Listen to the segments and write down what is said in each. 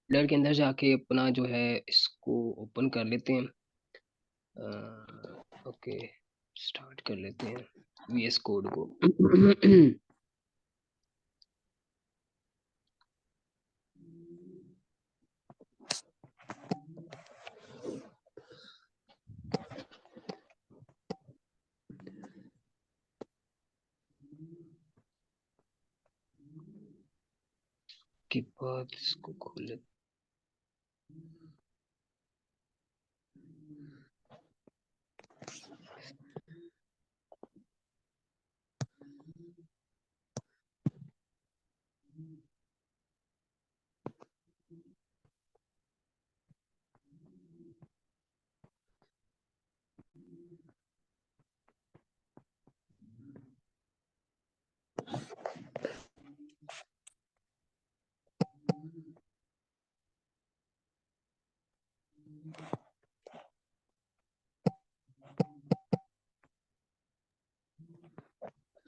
Folder के अंदर जाके अपना जो है इसको ओपन कर लेते हैं। ओके, स्टार्ट कर लेते हैं वीएस कोड को। के बाद इसको खोल लेते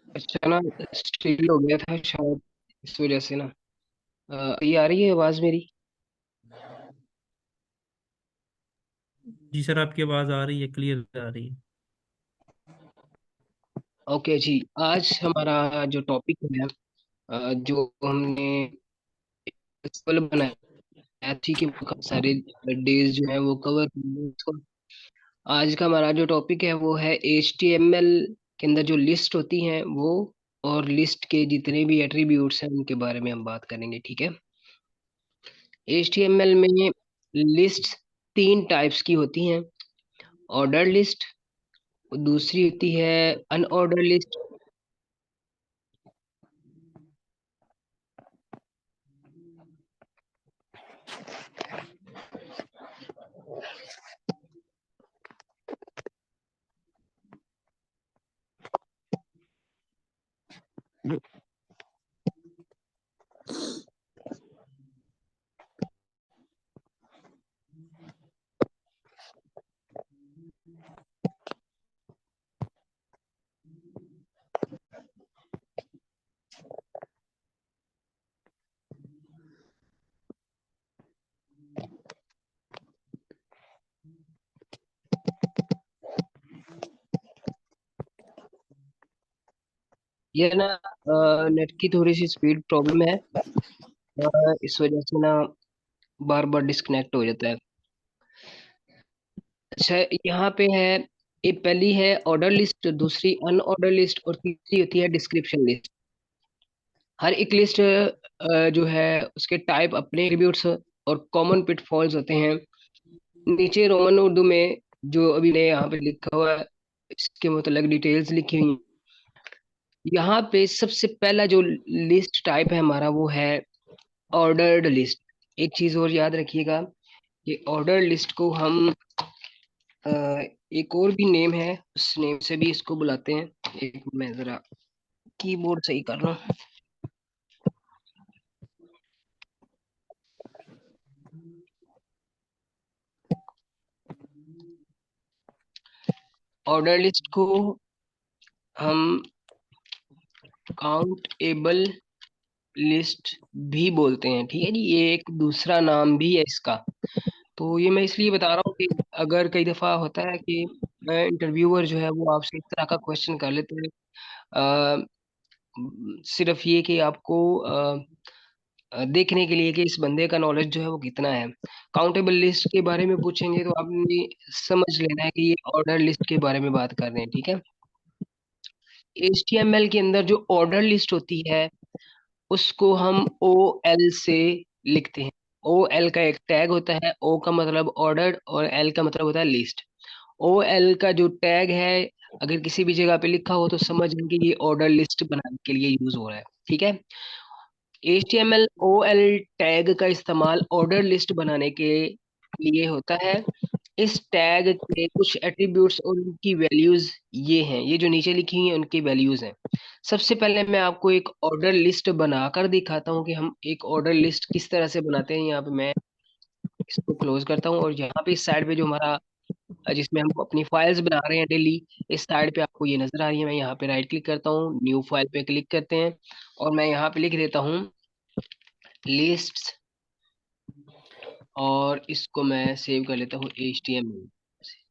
अच्छा ना, स्टिल हो गया था शायद, इस वजह से ना। ये आ रही है आवाज मेरी? जी सर, आपकी आवाज़ आ रही है, क्लियर आ रही है। ओके जी, आज हमारा जो टॉपिक है, जो हमने कल बनाया थी कि बहुत सारे डेज जो है वो कवर करेंगे उसको। आज का हमारा जो टॉपिक है वो है HTML के अंदर जो लिस्ट होती हैं वो, और लिस्ट के जितने भी एट्रीब्यूट्स हैं उनके बारे में हम बात करेंगे, ठीक है। HTML में लिस्ट तीन टाइप्स की होती हैं। ऑर्डर लिस्ट, दूसरी होती है अनऑर्डर लिस्ट। ये ना नेट की थोड़ी सी स्पीड प्रॉब्लम है, इस वजह से ना बार बार डिस्कनेक्ट हो जाता है। अच्छा, यहाँ पे है, ये पहली है ऑर्डर लिस्ट, दूसरी अनऑर्डर लिस्ट, और तीसरी होती है डिस्क्रिप्शन लिस्ट। हर एक लिस्ट जो है उसके टाइप, अपने एट्रीब्यूट्स और कॉमन पिटफॉल्स होते हैं। नीचे रोमन उर्दू में जो अभी ने यहाँ पे लिखा हुआ है, इसके मतलब डिटेल्स लिखी हुई हैं। यहाँ पे सबसे पहला जो लिस्ट टाइप है हमारा वो है ऑर्डर्ड लिस्ट। एक चीज और याद रखिएगा कि ऑर्डर लिस्ट को हम अ, एक और भी नेम है, उस नेम से भी इसको बुलाते हैं। एक मैं जरा कीबोर्ड सही कर रहा हूँ। ऑर्डर लिस्ट को हम काउंटेबल लिस्ट भी बोलते हैं, ठीक है जी, ये एक दूसरा नाम भी है इसका। तो ये मैं इसलिए बता रहा हूँ कि अगर कई दफा होता है कि इंटरव्यूअर जो है वो आपसे इस तरह का क्वेश्चन कर लेते हैं, अ, सिर्फ ये कि आपको देखने के लिए कि इस बंदे का नॉलेज जो है वो कितना है। काउंटेबल लिस्ट के बारे में पूछेंगे तो आपने समझ लेना है कि ये ऑर्डर लिस्ट के बारे में बात कर रहे हैं, ठीक है। HTML के अंदर जो ऑर्डर लिस्ट होती है उसको हम OL से लिखते हैं। OL का एक टैग होता है, O का मतलब ऑर्डर और L का मतलब होता है लिस्ट। OL का जो टैग है, अगर किसी भी जगह पे लिखा हो तो समझ लें कि ये ऑर्डर लिस्ट बनाने के लिए यूज हो रहा है, ठीक है। HTML OL टैग का इस्तेमाल ऑर्डर लिस्ट बनाने के लिए होता है। इस टैग के कुछ एट्रीब्यूट्स और उनकी वैल्यूज ये हैं, ये जो नीचे लिखी हुई हैं उनकी वैल्यूज हैं। सबसे पहले मैं आपको एक ऑर्डर लिस्ट बनाकर दिखाता हूँ कि हम एक ऑर्डर लिस्ट किस तरह से बनाते हैं। यहाँ पे मैं इसको क्लोज करता हूँ, और यहाँ पे इस साइड पे जो हमारा जिसमें हम अपनी फाइल्स बना रहे हैं डेली, इस साइड पे आपको ये नजर आ रही है। मैं यहाँ पे राइट क्लिक करता हूँ, न्यू फाइल पे क्लिक करते हैं, और मैं यहाँ पे लिख देता हूँ लिस्ट और इसको मैं सेव कर लेता हूँ HTML।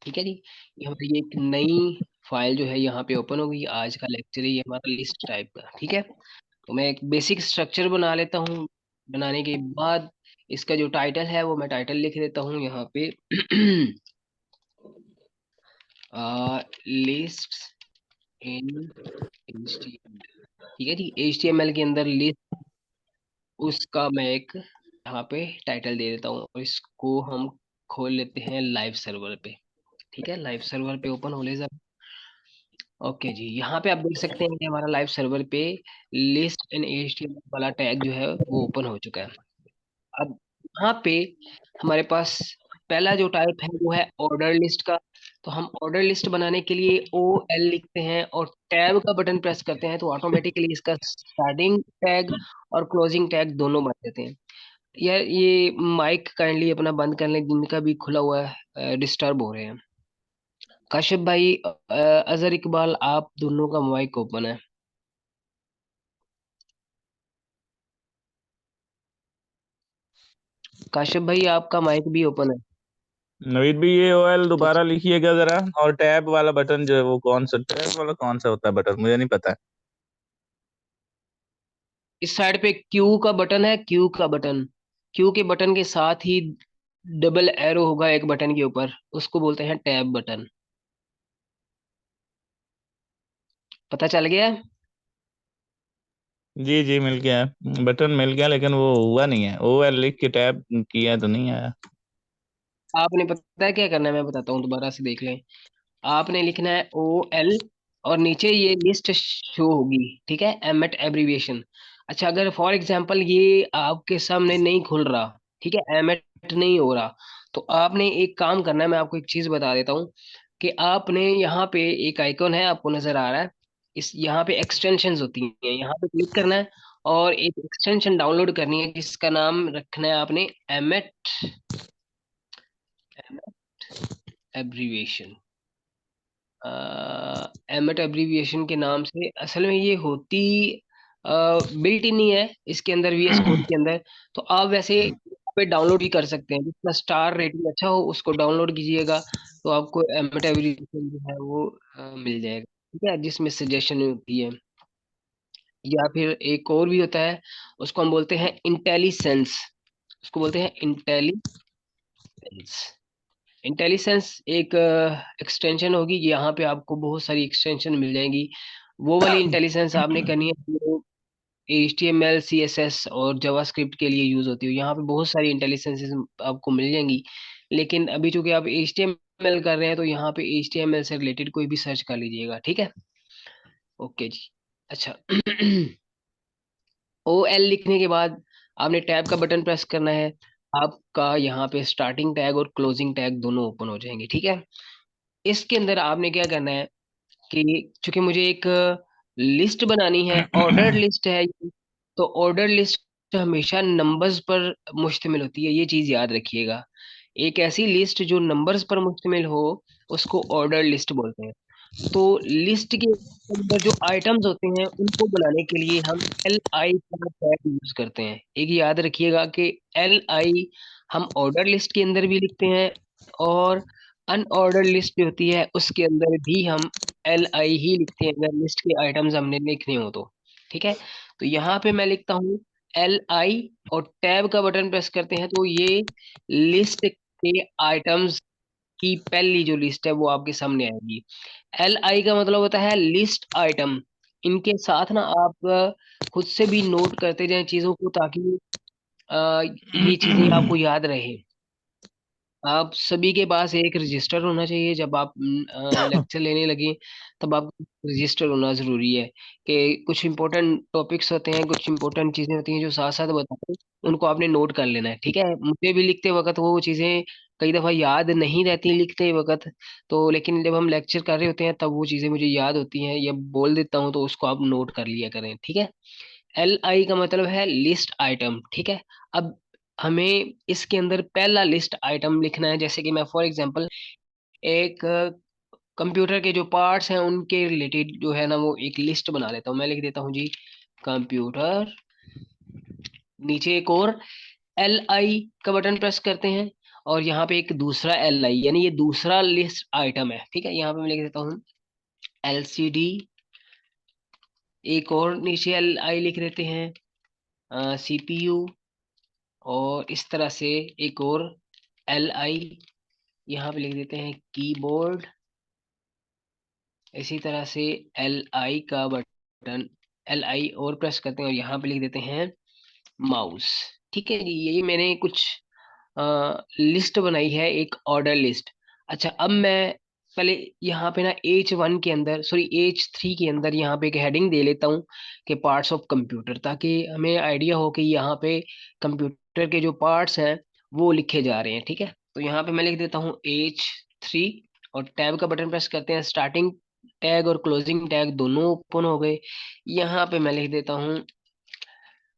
ठीक है जी, ये हमारी एक नई फाइल जो है यहाँ पे ओपन होगी। आज का लेक्चर ये हमारा लिस्ट टाइप का, ठीक है। तो मैं एक बेसिक स्ट्रक्चर बना लेता हूँ। बनाने के बाद इसका जो टाइटल है वो मैं टाइटल लिख देता हूँ यहाँ पे लिस्ट इन HTML। ठीक है जी, HTML के अंदर लिस्ट, उसका मैं एक यहाँ पे टाइटल दे देता हूँ और इसको हम खोल लेते हैं लाइव सर्वर पे। ठीक है, लाइव सर्वर पे ओपन हो ले जरा। ओके जी, यहाँ पे आप देख सकते हैं कि हमारा लाइव सर्वर पे लिस्ट इन HTML वाला टैग जो है वो ओपन हो चुका है। अब यहाँ पे हमारे पास पहला जो टाइप है वो है ऑर्डर लिस्ट का। तो हम ऑर्डर लिस्ट बनाने के लिए OL लिखते हैं और टैब का बटन प्रेस करते हैं तो ऑटोमेटिकली इसका स्टार्टिंग टैग और क्लोजिंग टैग दोनों बन जाते हैं। यार ये माइक काइंडली अपना बंद कर लें, जिनका भी खुला हुआ है डिस्टर्ब हो रहे हैं। काशिफ भाई, अजहर इकबाल, आप दोनों का माइक ओपन है। काशिफ भाई आपका माइक भी ओपन है। नवीद भी ये OL तो दोबारा लिखिएगा जरा। और टैब वाला बटन जो है वो कौन सा, टैब वाला कौन सा होता है बटन, मुझे नहीं पता। इस साइड पे क्यू का बटन है, क्यू का बटन। क्यू के बटन के साथ ही डबल एरो होगा एक बटन के ऊपर, उसको बोलते हैं टैब बटन। पता चल गया? जी जी मिल गया है, बटन मिल गया, लेकिन वो हुआ नहीं है। OL लिख के टैब किया तो नहीं आया। आपने पता है क्या करना है, मैं बताता हूँ, दोबारा से देख लें। आपने लिखना है OL और नीचे ये लिस्ट शो होगी, ठीक है, एम एट एब्रीविएशन। अच्छा, अगर फॉर एग्जांपल ये आपके सामने नहीं खुल रहा, ठीक है, एम एट नहीं हो रहा, तो आपने एक काम करना है। मैं आपको एक चीज बता देता हूँ कि आपने यहाँ पे एक आइकॉन है, आपको नजर आ रहा है, इस यहाँ पे एक्सटेंशंस होती हैं, यहाँ पे क्लिक करना है और एक एक्सटेंशन डाउनलोड करनी है जिसका नाम रखना है आपने एम एट एमएट एब्रीविएशन के नाम से। असल में ये होती बिल्ट इन ही है इसके अंदर, VS कोड के अंदर। तो आप वैसे पे डाउनलोड भी कर सकते हैं, जिसका स्टार रेटिंग अच्छा हो उसको डाउनलोड कीजिएगा, तो आपको एमएट एब्रीविएशन जो है वो मिल जाएगा। ठीक है, जिसमें सजेशन होती है, या फिर एक और भी होता है, उसको हम बोलते हैं इंटेलिसेंस। उसको बोलते हैं इंटेलिसेंस। इंटेलिसेंस एक एक्सटेंशन होगी, यहाँ पे आपको बहुत सारी एक्सटेंशन मिल जाएंगी। वो वाली इंटेलिजेंस आपने करनी है जो HTML CSS और जावास्क्रिप्ट के लिए यूज होती है। यहाँ पे बहुत सारी इंटेलिजेंसेस आपको मिल जाएंगी, लेकिन अभी चूंकि आप HTML कर रहे हैं तो यहाँ पे HTML से रिलेटेड कोई भी सर्च कर लीजिएगा, ठीक है। ओके जी, अच्छा OL लिखने के बाद आपने टैब का बटन प्रेस करना है। आपका यहाँ पे स्टार्टिंग टैग और क्लोजिंग टैग दोनों ओपन हो जाएंगे, ठीक है। इसके अंदर आपने क्या करना है कि चूंकि मुझे एक लिस्ट बनानी है, ऑर्डर लिस्ट है ये, तो ऑर्डर लिस्ट हमेशा नंबर्स पर मुश्तमिल होती है, ये चीज याद रखिएगा। एक ऐसी लिस्ट जो नंबर्स पर मुश्तमिल हो उसको ऑर्डर लिस्ट बोलते हैं। तो लिस्ट के अंदर जो आइटम्स होते हैं उनको बनाने के लिए हम LI का टैग यूज करते हैं। एक याद रखिएगा कि LI हम ऑर्डर लिस्ट के अंदर भी लिखते हैं और अनऑर्डर लिस्ट जो होती है उसके अंदर भी हम LI ही लिखते हैं, अगर लिस्ट के आइटम्स हमने लिखने हो तो। ठीक है, तो यहाँ पे मैं लिखता हूँ LI और टैब का बटन प्रेस करते हैं तो ये लिस्ट के आइटम्स की पहली जो लिस्ट है वो आपके सामने आएगी। LI का मतलब होता है लिस्ट आइटम। इनके साथ ना आप खुद से भी नोट करते जाएं चीजों को, ताकि ये चीजें आपको याद रहे। आप सभी के पास एक रजिस्टर होना चाहिए, जब आप लेक्चर लेने लगे तब आपको रजिस्टर होना जरूरी है, कि कुछ इंपॉर्टेंट टॉपिक्स होते हैं, कुछ इंपॉर्टेंट चीजें होती हैं जो साथ साथ बताते हैं, उनको आपने नोट कर लेना है। ठीक है, मुझे भी लिखते वक्त वो चीजें कई दफा याद नहीं रहती लिखते वक्त, तो लेकिन जब हम लेक्चर कर रहे होते हैं तब वो चीजें मुझे याद होती हैं या बोल देता हूँ, तो उसको आप नोट कर लिया करें, ठीक है। LI का मतलब है लिस्ट आइटम, ठीक है। अब हमें इसके अंदर पहला लिस्ट आइटम लिखना है, जैसे कि मैं फॉर एग्जांपल एक कंप्यूटर के जो पार्ट्स हैं उनके रिलेटेड जो है ना वो एक लिस्ट बना लेता हूँ। मैं लिख देता हूँ जी कंप्यूटर, नीचे एक और एल आई का बटन प्रेस करते हैं और यहाँ पे एक दूसरा एल आई, यानी ये दूसरा लिस्ट आइटम है, ठीक है। यहाँ पे मैं लिख देता हूँ एलसीडी, एक और नीचे एल आई लिख देते हैं सीपीयू, और इस तरह से एक और एल आई यहाँ पे लिख देते हैं कीबोर्ड, इसी तरह से एल आई का बटन एल आई और प्रेस करते हैं और यहाँ पे लिख देते हैं माउस। ठीक है जी, ये मैंने कुछ लिस्ट बनाई है, एक ऑर्डर लिस्ट। अच्छा, अब मैं पहले यहाँ पे ना H1 के अंदर, सॉरी H3 के अंदर यहाँ पे एक हेडिंग दे लेता हूँ कि पार्ट्स ऑफ कंप्यूटर, ताकि हमें आइडिया हो कि यहाँ पे कंप्यूटर के जो पार्ट्स हैं वो लिखे जा रहे हैं। ठीक है, तो यहाँ पे मैं लिख देता हूँ H3 और टैब का बटन प्रेस करते हैं, स्टार्टिंग टैग और क्लोजिंग टैग दोनों ओपन हो गए। यहाँ पे मैं लिख देता हूँ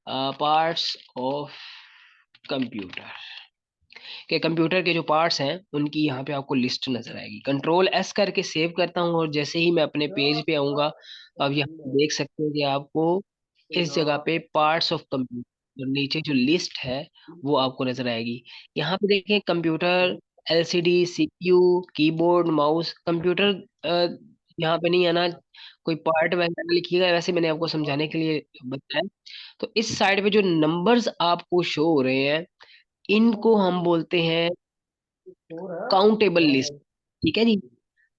पार्ट्स ऑफ कंप्यूटर, के कंप्यूटर के जो पार्ट्स हैं उनकी यहाँ पे आपको लिस्ट नजर आएगी। कंट्रोल एस करके सेव करता हूँ और जैसे ही मैं अपने पेज पे आऊंगा तो अब यहाँ पे देख सकते हैं कि आपको इस जगह पे पार्ट्स ऑफ कंप्यूटर नीचे जो लिस्ट है वो आपको नजर आएगी। यहाँ पे देखें computer, LCD, CPU, keyboard, mouse, computer यहाँ पे नहीं है ना, कोई पार्ट वगैरह लिखिएगा, वैसे मैंने आपको समझाने के लिए बताया। तो इस साइड पे जो नंबर्स आपको शो हो रहे हैं इनको हम बोलते हैं काउंटेबल लिस्ट। ठीक है जी।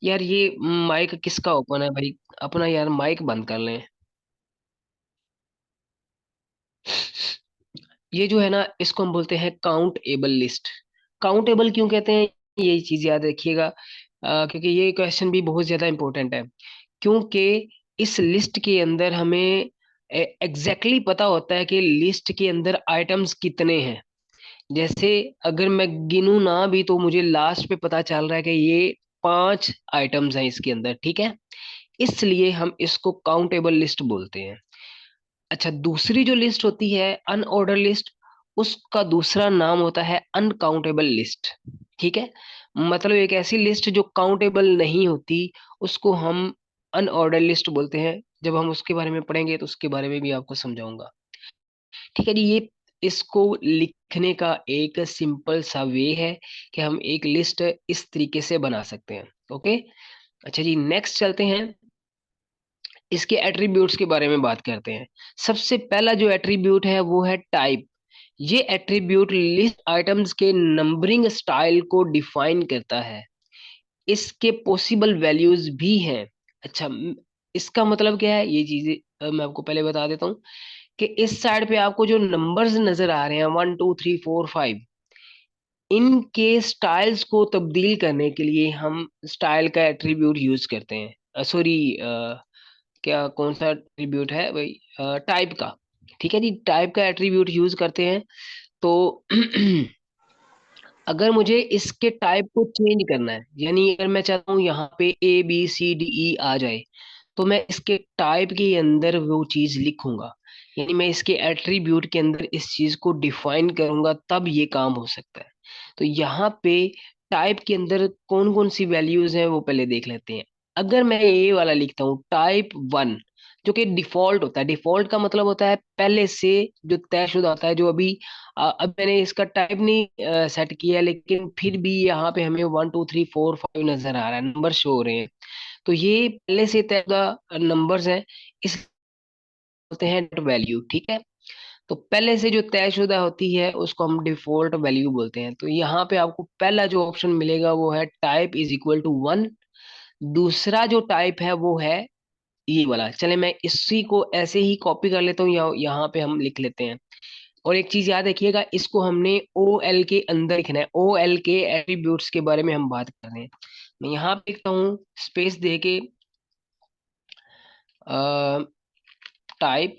यार ये माइक किसका ओपन है भाई, अपना यार माइक बंद कर लें। ये जो है ना इसको हम बोलते हैं काउंटेबल लिस्ट। काउंटेबल क्यों कहते हैं ये चीज याद रखिएगा, क्योंकि ये क्वेश्चन भी बहुत ज्यादा इंपॉर्टेंट है। क्योंकि इस लिस्ट के अंदर हमें एग्जैक्टली पता होता है कि लिस्ट के अंदर आइटम्स कितने हैं। जैसे अगर मैं गिनूं ना भी तो मुझे लास्ट पे पता चल रहा है कि ये 5 आइटम्स हैं इसके अंदर। ठीक है, इसलिए हम इसको काउंटेबल लिस्ट बोलते हैं। अच्छा, दूसरी जो लिस्ट होती है अनऑर्डर लिस्ट, उसका दूसरा नाम होता है अनकाउंटेबल लिस्ट। ठीक है, मतलब एक ऐसी लिस्ट जो काउंटेबल नहीं होती उसको हम अनऑर्डर लिस्ट बोलते हैं। जब हम उसके बारे में पढ़ेंगे तो उसके बारे में भी आपको समझाऊंगा। ठीक है जी, ये इसको लिखने का एक सिंपल सा वे है कि हम एक लिस्ट इस तरीके से बना सकते हैं। ओके, अच्छा जी, नेक्स्ट चलते हैं, इसके एट्रीब्यूट्स के बारे में बात करते हैं। सबसे पहला जो एट्रीब्यूट है वो है टाइप। ये एट्रीब्यूट लिस्ट आइटम्स के नंबरिंग स्टाइल को डिफाइन करता है। इसके पॉसिबल वैल्यूज भी हैं। अच्छा, इसका मतलब क्या है, ये चीजें मैं आपको पहले बता देता हूँ कि इस साइड पे आपको जो नंबर्स नजर आ रहे हैं 1 2 3 4 5, इनके स्टाइल्स को तब्दील करने के लिए हम स्टाइल का एट्रीब्यूट यूज करते हैं, सॉरी क्या कौन सा एट्रीब्यूट है भाई, टाइप का। ठीक है जी, टाइप का एट्रीब्यूट यूज करते हैं। तो अगर मुझे इसके टाइप को चेंज करना है, यानी अगर मैं चाहता हूँ यहाँ पे ABCDE आ जाए, तो मैं इसके टाइप के अंदर वो चीज लिखूंगा, यानी मैं इसके एट्रीब्यूट के अंदर इस चीज को डिफाइन करूंगा, तब ये काम हो सकता है। तो यहाँ पे टाइप के अंदर कौन कौन सी वैल्यूज हैं वो पहले देख लेते हैं। अगर मैं ये वाला लिखता हूँ टाइप 1, जो कि डिफॉल्ट होता है, डिफॉल्ट का मतलब होता है पहले से जो तयशुदा होता है, जो अभी अब मैंने इसका टाइप नहीं सेट किया, लेकिन फिर भी यहाँ पे हमें 1 2 3 4 5 नजर आ रहा है, नंबर शो हो रहे हैं। तो ये पहले से तय नंबर्स हैं, इस बोलते हैं डॉट वैल्यू। ठीक है, तो पहले से जो तयशुदा होती है उसको हम डिफॉल्ट वैल्यू बोलते हैं। तो यहाँ पे आपको पहला जो ऑप्शन मिलेगा वो है टाइप इज इक्वल टू 1। दूसरा जो टाइप है वो है ये वाला। चले मैं इसी को ऐसे ही कॉपी कर लेता हूँ, यहाँ पे हम लिख लेते हैं। और एक चीज याद रखिएगा, इसको हमने ओ एल के अंदर लिखना है, ओ एल के एट्रीब्यूट्स के बारे में हम बात कर रहे हैं। मैं यहाँ पे लिखता हूँ स्पेस दे के टाइप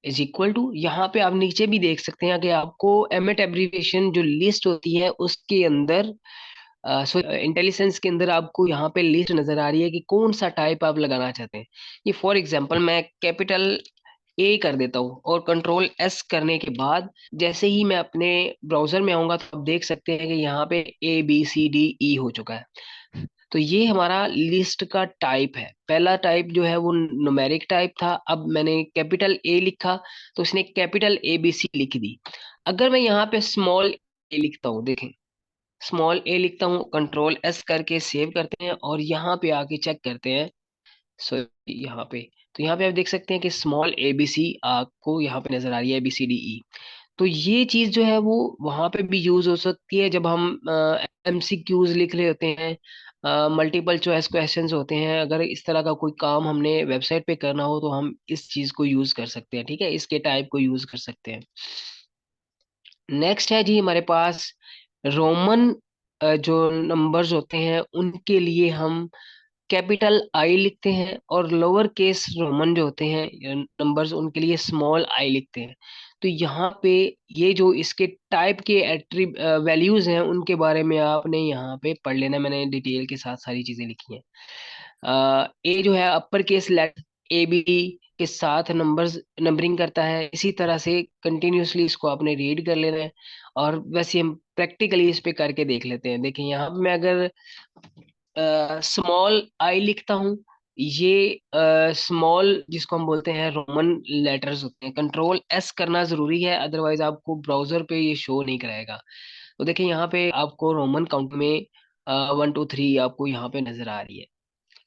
इज इक्वल टू, यहाँ पे आप नीचे भी देख सकते हैं कि आपको एमएट एब्रीविएशन जो लिस्ट होती है उसके अंदर, सो इंटेलिजेंस के अंदर आपको यहाँ पे लिस्ट नजर आ रही है कि कौन सा टाइप आप लगाना चाहते हैं। ये फॉर एग्जांपल मैं कैपिटल ए कर देता हूँ और कंट्रोल एस करने के बाद जैसे ही मैं अपने ब्राउजर में आऊंगा तो आप देख सकते हैं कि यहाँ पे ABCDE हो चुका है। तो ये हमारा लिस्ट का टाइप है। पहला टाइप जो है वो न्यूमेरिक टाइप था, अब मैंने कैपिटल ए लिखा तो इसने कैपिटल ABC लिख दी। अगर मैं यहाँ पे स्मॉल ए लिखता हूँ, देखें, स्मॉल ए लिखता हूँ, कंट्रोल एस करके सेव करते हैं और यहाँ पे आके चेक करते हैं। सो यहाँ पे, तो यहाँ पे आप देख सकते हैं कि स्मॉल ए बी सी आपको यहाँ पे नजर आ रही है, ABCDE। तो ये चीज जो है वो वहां पे भी यूज हो सकती है जब हम MCQs लिख रहे होते हैं, मल्टीपल चॉइस क्वेश्चंस होते हैं। अगर इस तरह का कोई काम हमने वेबसाइट पे करना हो तो हम इस चीज को यूज कर सकते हैं, ठीक है, इसके टाइप को यूज कर सकते हैं। नेक्स्ट है जी हमारे पास रोमन, जो नंबर्स होते हैं उनके लिए हम कैपिटल आई लिखते हैं, और लोअर केस रोमन जो होते हैं नंबर्स उनके लिए स्मॉल आई लिखते हैं। तो यहाँ पे ये जो इसके टाइप के एट्री वैल्यूज हैं उनके बारे में आपने यहाँ पे पढ़ लेना, मैंने डिटेल के साथ सारी चीजें लिखी हैं। ए जो है अपर केस लेटर AB के साथ नंबर्स नंबरिंग करता है, इसी तरह से कंटिन्यूअसली इसको आपने रीड कर लेना है। और वैसे हम प्रैक्टिकली इस पे करके देख लेते हैं। देखिए यहाँ पे मैं अगर स्मॉल आई लिखता हूँ, ये स्मॉल जिसको हम बोलते हैं रोमन लेटर्स होते हैं, कंट्रोल एस करना जरूरी है, अदरवाइज आपको ब्राउजर पे ये शो नहीं कराएगा। तो देखिए यहाँ पे आपको रोमन काउंट में 1 2 3 आपको यहाँ पे नजर आ रही है।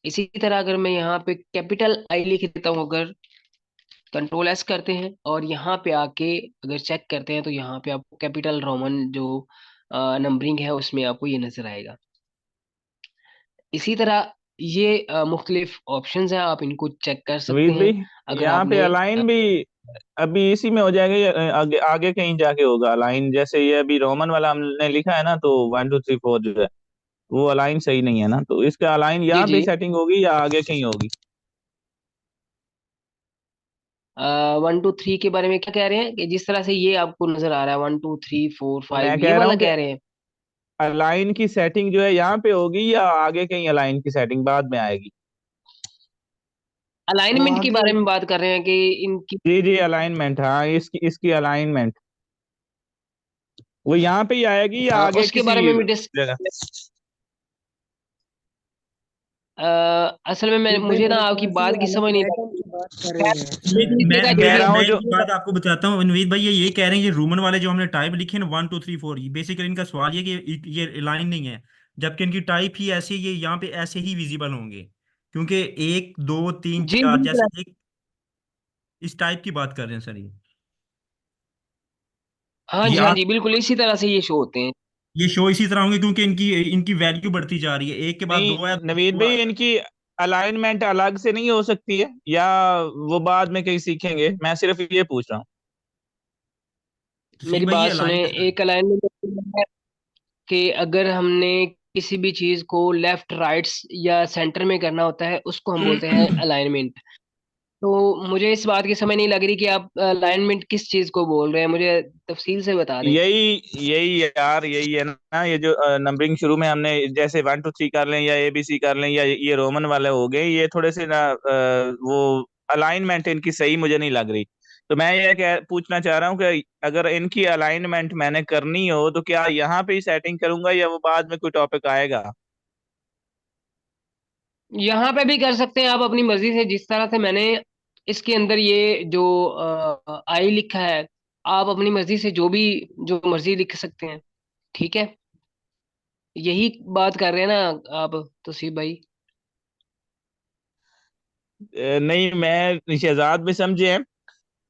इसी तरह अगर मैं यहाँ पे कैपिटल आई लिख देता हूँ, अगर कंट्रोल एस करते हैं और यहाँ पे आके अगर चेक करते हैं, तो यहाँ पे आपको कैपिटल रोमन जो नंबरिंग है उसमें आपको ये नजर आएगा। इसी तरह ये मुख्तलिफ ऑप्शंस हैं, आप इनको चेक कर सकते नवीद भाई, हैं। अगर यहाँ पे आपने अलाइन भी अभी इसी में हो जाएगा या आगे आगे कहीं जाके होगा अलाइन? जैसे ये अभी रोमन वाला हमने लिखा है ना, तो 1 2 3 4 जो है वो अलाइन सही नहीं है ना, तो इसका अलाइन जी यहाँ जी, पे सेटिंग होगी या आगे कहीं होगी? 1 2 3 के बारे में क्या कह रहे हैं, कि जिस तरह से ये आपको नजर आ रहा है 1 2 3 4 5 मैं ये कह रहा वाला हूँ कि कह रहे हैं? अलाइन की सेटिंग जो है यहाँ पे होगी या आगे कहीं अलाइन की सेटिंग बाद में आएगी? वो अलाइनमेंट के आगे बारे में होगी। बात कर रहे हैं कि इनकी। जी जी, अलाइनमेंट, हाँ, इसकी इसकी अलाइनमेंट वो यहाँ पे ही आएगी या आगे उसके किसी बारे में भी जगह? असल में मैं, ये भाई मुझे ना मेरे आपकी ख्याल से बात ये की समझ अलग नहीं पैटर्न लगी। की बात कर खैर, रहे हैं। ये मैं किसी मैं का कह जो रहा मैं हूँ मैं जो एक बात आपको बताता हूँ नवीद भाई, ये कह रहे हैं ये रूमन वाले जो हमने टाइप लिखे ना 1 2 3 4, ये बेसिकली इनका सवाल ये कि ये लाइन नहीं है, जबकि इनकी टाइप ही ऐसे, ये यहाँ पे ऐसे ही विजिबल होंगे, क्योंकि 1 2 3 4 जी जैसे एक इस टाइप की बात कर रहे हैं सर ये। हाँ ये जी, हाँ आप जी, बिल्कुल इसी तरह से ये शो होते हैं। ये शो इसी तरह होंगे क्योंकि इनकी इनकी वैल्यू बढ़ती जा रही है, एक के बाद नहीं दो है नवीद दो भाई, आ रहा इनकी अलाइनमेंट अलग से नहीं हो सकती है या वो बाद में कहीं सीखेंगे? मैं सिर्फ ये पूछ रहा हूँ। है। तो सही मेरी भाई ये बात सुने, अलाइन है सर। एक अलाइनमेंट है कि अगर हमने किसी भी चीज को लेफ्ट राइट या सेंटर में करना होता है उसको हम बोलते हैं अलाइनमेंट। तो मुझे इस बात की समझ नहीं लग रही कि आप अलाइनमेंट किस चीज को बोल रहे हैं, मुझे तफसील से बता दें। यही यही यार, यही है ना, ये जो नंबरिंग शुरू में हमने जैसे 1 2 3 कर लें या ABC कर लें या ये रोमन वाले हो गए, ये थोड़े से ना वो अलाइनमेंट इनकी सही मुझे नहीं लग रही। तो मैं ये पूछना चाह रहा हूँ कि अगर इनकी अलाइनमेंट मैंने करनी हो तो क्या यहाँ पे ही सेटिंग करूंगा या वो बाद में कोई टॉपिक आएगा? यहाँ पे भी कर सकते हैं आप अपनी मर्जी से, जिस तरह से मैंने इसके अंदर ये जो आई लिखा है, आप अपनी मर्जी से जो भी जो मर्जी लिख सकते हैं, ठीक है। यही बात कर रहे हैं ना आप तौसीफ भाई? नहीं, मैं शहजाद भी समझे हैं।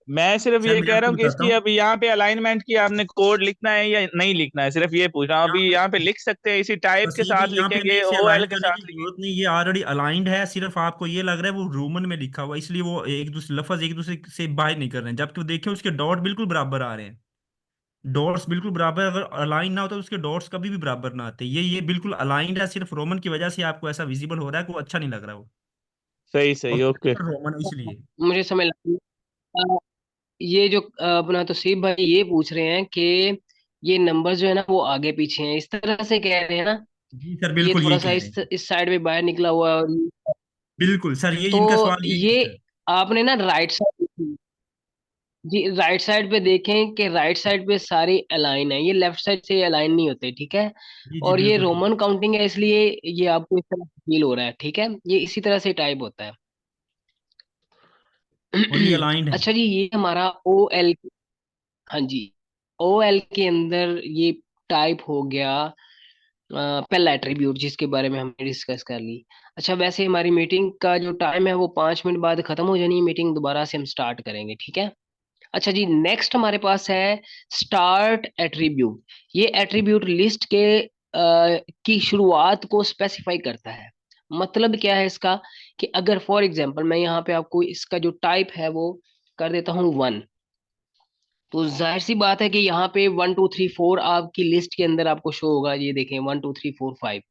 मैं सिर्फ सर ये मैं कह रहा आपको हूँ कि बताता इसकी हूँ, अभी यहाँ पे अलाइनमेंट की आपने कोड लिखना है या नहीं लिखना है, सिर्फ ये पूछ रहा हूँ। यहाँ अभी पे यहाँ पे लिख सकते हैं, इसी टाइप के वसीम भाई साथ यहाँ पे नहीं लिखेंगे, इसे OL अलाइन के करने साथ की लिखेंगे? जरूरत नहीं, ये ऑलरेडी अलाइंड है, सिर्फ आपको ये लग रहा है वो रोमन में लिखा हुआ है, इसलिए वो एक दूसरे लफज एक दूसरे से बाहर नहीं कर रहे हैं, जबकि वो देखिए उसके डॉट बिल्कुल बराबर आ रहे हैं। डॉट्स बिल्कुल बराबर, अगर अलाइन ना होता तो उसके डॉट्स कभी भी बराबर ना आते, ये बिल्कुल अलाइंड है, सिर्फ रोमन की वजह से आपको ऐसा विजिबल हो रहा है कि वो अच्छा नहीं लग रहा वो, सही और सही, ओके। कैपिटल रोमन इसलिए। मुझे समझ लगा। ये जो अपना तौसीफ भाई ये पूछ रहे हैं कि ये नंबर जो है ना वो आगे पीछे हैं, इस तरह से कह रहे हैं ना? जी सर ये बिल्कुल थोड़ा यही सा कह रहे हैं, इस साइड में बाहर निकला हुआ है बिल्कुल सर ये तो इनका सवाल यही है ये सर। आपने ना राइट साइड, जी राइट साइड पे देखें कि राइट साइड पे सारे अलाइन है, ये लेफ्ट साइड से अलाइन नहीं होते, ठीक है। जी जी और ये बिल्कुल ठीक है। रोमन काउंटिंग है, इसलिए ये आपको इस तरह फील हो रहा है, ठीक है, ये इसी तरह से टाइप होता है। और ये अलाइंड है। अच्छा जी, ये हमारा OL, हाँ जी, ओ एल के अंदर ये टाइप हो गया पहला एट्रीब्यूट जिसके बारे में हमने डिस्कस कर ली। अच्छा, वैसे हमारी मीटिंग का जो टाइम है वो 5 मिनट बाद खत्म हो जानी है मीटिंग, दोबारा से हम स्टार्ट करेंगे, ठीक है। अच्छा जी, नेक्स्ट हमारे पास है स्टार्ट एट्रीब्यूट। ये एट्रीब्यूट लिस्ट के की शुरुआत को स्पेसिफाई करता है। मतलब क्या है इसका, कि अगर फॉर एग्जांपल मैं यहाँ पे आपको इसका जो टाइप है वो कर देता हूँ 1, तो जाहिर सी बात है कि यहाँ पे 1 2 3 4 आपकी लिस्ट के अंदर आपको शो होगा। ये देखें 1 2 3 4 5।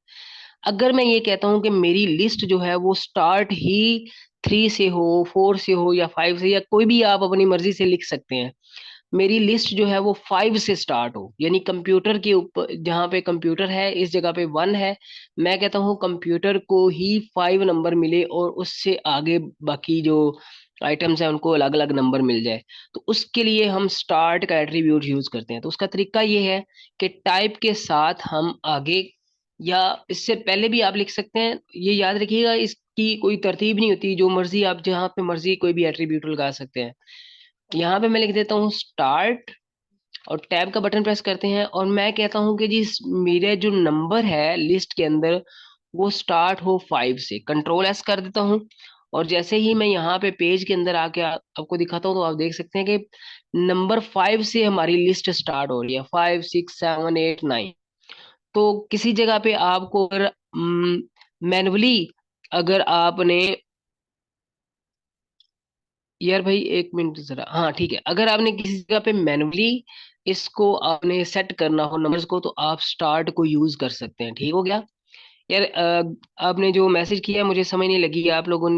अगर मैं ये कहता हूँ कि मेरी लिस्ट जो है वो स्टार्ट ही 3 से हो, 4 से हो, या 5 से, या कोई भी आप अपनी मर्जी से लिख सकते हैं। मेरी लिस्ट जो है वो 5 से स्टार्ट हो, यानी कंप्यूटर के ऊपर जहाँ पे कंप्यूटर है इस जगह पे 1 है, मैं कहता हूँ कंप्यूटर को ही 5 नंबर मिले और उससे आगे बाकी जो आइटम्स हैं उनको अलग अलग नंबर मिल जाए। तो उसके लिए हम स्टार्ट का एट्रीब्यूट यूज करते हैं। तो उसका तरीका ये है कि टाइप के साथ हम आगे, या इससे पहले भी आप लिख सकते हैं। ये याद रखिएगा, इसकी कोई तरतीब नहीं होती, जो मर्जी आप जहाँ पे मर्जी कोई भी एट्रीब्यूट लगा सकते हैं। यहाँ पे मैं लिख देता हूँ स्टार्ट, और टैब का बटन प्रेस करते हैं, और मैं कहता हूँ कि जी मेरे जो नंबर है लिस्ट के अंदर वो स्टार्ट हो 5 से। कंट्रोल एस कर देता हूँ, और जैसे ही मैं यहाँ पे पेज के अंदर आके आपको दिखाता हूँ तो आप देख सकते हैं कि नंबर 5 से हमारी लिस्ट स्टार्ट हो रही है, 5 6 7 8 9। तो किसी जगह पे आपको अगर मैनुअली, अगर आपने, यार भाई एक मिनट जरा, हाँ ठीक है, अगर आपने किसी जगह पे मैनुअली इसको आपने सेट करना हो नंबर्स को, तो आप स्टार्ट को यूज कर सकते हैं। ठीक हो गया यार। आपने जो मैसेज किया मुझे समझ नहीं लगी। आप लोगों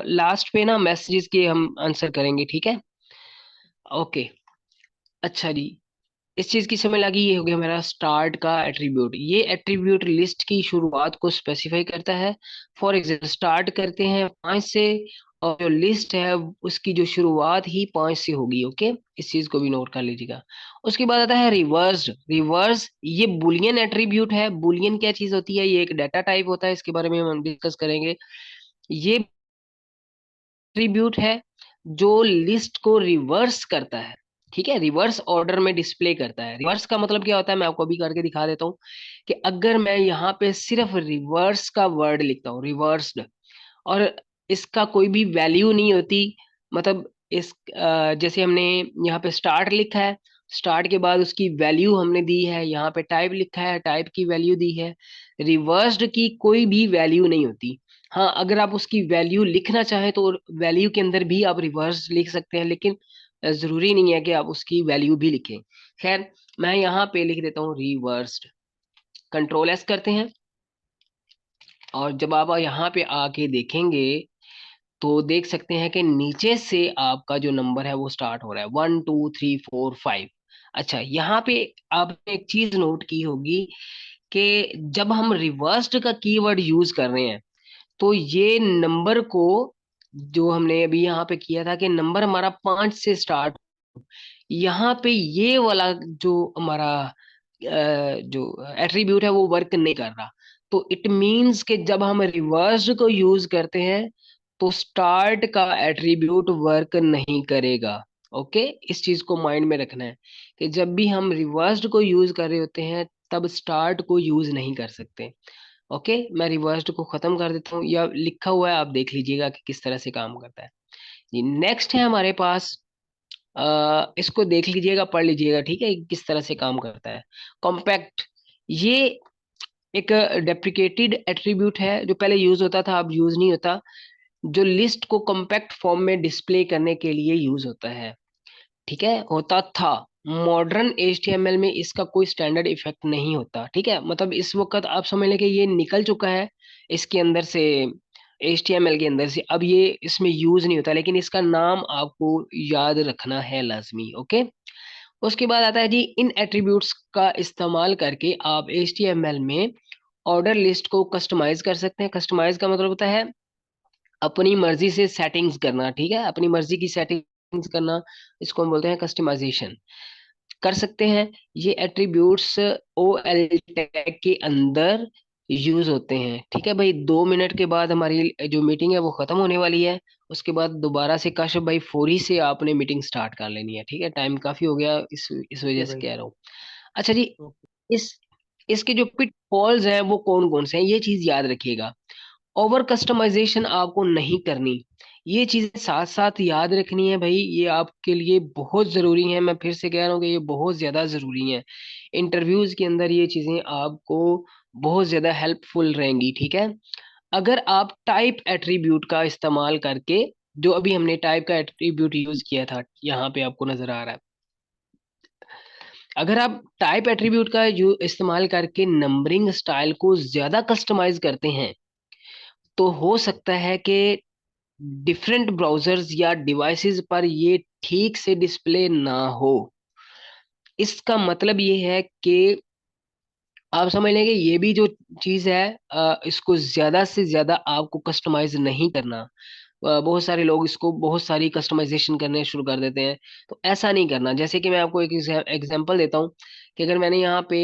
लास्ट पे ना मैसेजेस के हम आंसर करेंगे, ठीक है। ओके, अच्छा जी, इस चीज की समझ लगी। ये हो गया मेरा स्टार्ट का एट्रीब्यूट। ये एट्रीब्यूट लिस्ट की शुरुआत को स्पेसिफाई करता है। फॉर एग्जाम्पल स्टार्ट करते हैं 5 से, और जो लिस्ट है उसकी जो शुरुआत ही 5 से होगी। ओके, इस चीज को भी नोट कर लीजिएगा। उसके बाद आता है रिवर्स। रिवर्स ये बुलियन एट्रीब्यूट है। बुलियन क्या चीज होती है, ये एक डाटा टाइप होता है, इसके बारे में हम डिस्कस करेंगे। ये एट्रीब्यूट है जो लिस्ट को रिवर्स करता है, ठीक है, रिवर्स ऑर्डर में डिस्प्ले करता है। रिवर्स का मतलब क्या होता है, मैं आपको अभी करके दिखा देता हूँ। कि अगर मैं यहाँ पे सिर्फ रिवर्स का वर्ड लिखता हूँ, रिवर्स्ड, और इसका कोई भी वैल्यू नहीं होती, मतलब इस जैसे हमने यहाँ पे स्टार्ट लिखा है, स्टार्ट के बाद उसकी वैल्यू हमने दी है, यहाँ पे टाइप लिखा है, टाइप की वैल्यू दी है। रिवर्स्ड की कोई भी वैल्यू नहीं होती। हाँ, अगर आप उसकी वैल्यू लिखना चाहें तो वैल्यू के अंदर भी आप रिवर्स लिख सकते हैं, लेकिन जरूरी नहीं है कि आप उसकी वैल्यू भी लिखें। खैर, मैं यहाँ पे लिख देता हूँ रिवर्स्ड। कंट्रोल एस करते हैं, और जब आप यहाँ पे आके देखेंगे तो देख सकते हैं कि नीचे से आपका जो नंबर है वो स्टार्ट हो रहा है 1 2 3 4 5। अच्छा, यहाँ पे आपने एक चीज नोट की होगी कि जब हम रिवर्स्ड का कीवर्ड यूज कर रहे हैं तो ये नंबर को, जो हमने अभी यहाँ पे किया था कि नंबर हमारा 5 से स्टार्ट, यहाँ पे ये वाला जो हमारा जो एट्रीब्यूट है वो वर्क नहीं कर रहा। तो इट मीन्स कि जब हम रिवर्स को यूज करते हैं तो स्टार्ट का एट्रीब्यूट वर्क नहीं करेगा। ओके, इस चीज को माइंड में रखना है कि जब भी हम रिवर्स्ड को यूज कर रहे होते हैं तब स्टार्ट को यूज नहीं कर सकते। ओके, मैं रिवर्स्ड को खत्म कर देता हूँ, या लिखा हुआ है आप देख लीजिएगा कि किस तरह से काम करता है। जी, नेक्स्ट है हमारे पास, इसको देख लीजिएगा, पढ़ लीजिएगा, ठीक है, किस तरह से काम करता है। कॉम्पैक्ट, ये एक डेप्रिकेटेड एट्रीब्यूट है जो पहले यूज होता था, अब यूज नहीं होता। जो लिस्ट को कॉम्पैक्ट फॉर्म में डिस्प्ले करने के लिए यूज होता है, ठीक है, होता था। मॉडर्न HTML में इसका कोई स्टैंडर्ड इफेक्ट नहीं होता, ठीक है, मतलब इस वक्त आप समझ लें कि ये निकल चुका है इसके अंदर से, HTML के अंदर से, अब ये इसमें यूज नहीं होता, लेकिन इसका नाम आपको याद रखना है लाजमी। ओके, उसके बाद आता है जी, इन एट्रीब्यूट्स का इस्तेमाल करके आप HTML में ऑर्डर लिस्ट को कस्टमाइज कर सकते हैं। कस्टमाइज का मतलब होता है अपनी मर्जी से सेटिंग्स करना, ठीक है, अपनी मर्जी की सेटिंग्स करना, इसको हम बोलते हैं कस्टमाइजेशन। कर सकते हैं ये एट्रीब्यूट्स OL टैग के अंदर यूज होते हैं। ठीक है भाई, 2 मिनट के बाद हमारी जो मीटिंग है वो खत्म होने वाली है। उसके बाद दोबारा से काशिफ भाई फौरी से आपने मीटिंग स्टार्ट कर लेनी है। ठीक है, टाइम काफी हो गया, इस वजह ओके से भाई। कह रहा हूँ। अच्छा जी, ओके। इस इसके जो पिट फॉल्स हैं वो कौन कौन से हैं, ये चीज याद रखिएगा। ओवर कस्टमाइजेशन आपको नहीं करनी, ये चीजें साथ साथ याद रखनी है भाई, ये आपके लिए बहुत जरूरी है। मैं फिर से कह रहा हूँ कि ये बहुत ज्यादा जरूरी है। इंटरव्यूज के अंदर ये चीजें आपको बहुत ज्यादा हेल्पफुल रहेंगी। ठीक है, अगर आप टाइप एट्रीब्यूट का इस्तेमाल करके, जो अभी हमने टाइप का एट्रीब्यूट यूज किया था, यहाँ पे आपको नजर आ रहा है, अगर आप टाइप एट्रीब्यूट का जो इस्तेमाल करके नंबरिंग स्टाइल को ज्यादा कस्टमाइज करते हैं, तो हो सकता है कि डिफरेंट ब्राउजर्स या डिवाइसेस पर ये ठीक से डिस्प्ले ना हो। इसका मतलब ये है कि आप समझ लेंगे ये भी जो चीज है, इसको ज्यादा से ज्यादा आपको कस्टमाइज नहीं करना। बहुत सारे लोग इसको बहुत सारी कस्टमाइजेशन करने शुरू कर देते हैं, तो ऐसा नहीं करना। जैसे कि मैं आपको एक एग्जांपल देता हूँ कि अगर मैंने यहाँ पे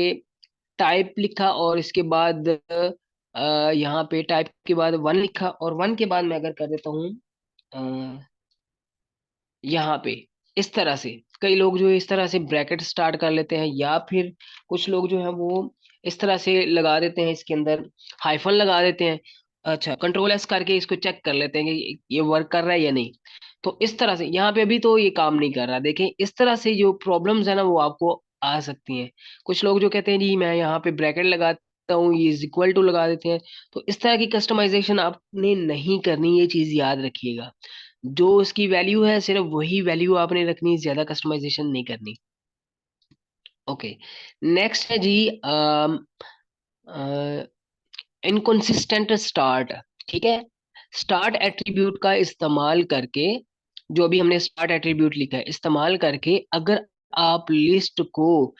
टाइप लिखा और इसके बाद यहाँ पे टाइप के बाद 1 लिखा, और 1 के बाद मैं अगर कर देता हूँ यहाँ पे इस तरह से, कई लोग जो है इस तरह से ब्रैकेट स्टार्ट कर लेते हैं, या फिर कुछ लोग जो है वो इस तरह से लगा देते हैं, इसके अंदर हाइफन लगा देते हैं। अच्छा, कंट्रोल S करके इसको चेक कर लेते हैं कि ये वर्क कर रहा है या नहीं। तो इस तरह से यहाँ पे अभी तो ये काम नहीं कर रहा। देखें, इस तरह से जो प्रॉब्लम्स है ना वो आपको आ सकती हैं। कुछ लोग जो कहते हैं जी मैं यहाँ पे ब्रैकेट लगाता हूँ, ये इज इक्वल टू लगा देते हैं। तो इस तरह की कस्टमाइजेशन आपने नहीं करनी, ये चीज याद रखिएगा। जो उसकी वैल्यू है सिर्फ वही वैल्यू आपने रखनी, ज्यादा कस्टमाइजेशन नहीं करनी। ओके, नेक्स्ट है जी इनकंसिस्टेंट स्टार्ट। ठीक है, स्टार्ट एट्रीब्यूट का इस्तेमाल करके, जो अभी हमने स्टार्ट एट्रीब्यूट लिखा है, इस्तेमाल करके अगर आप लिस्ट को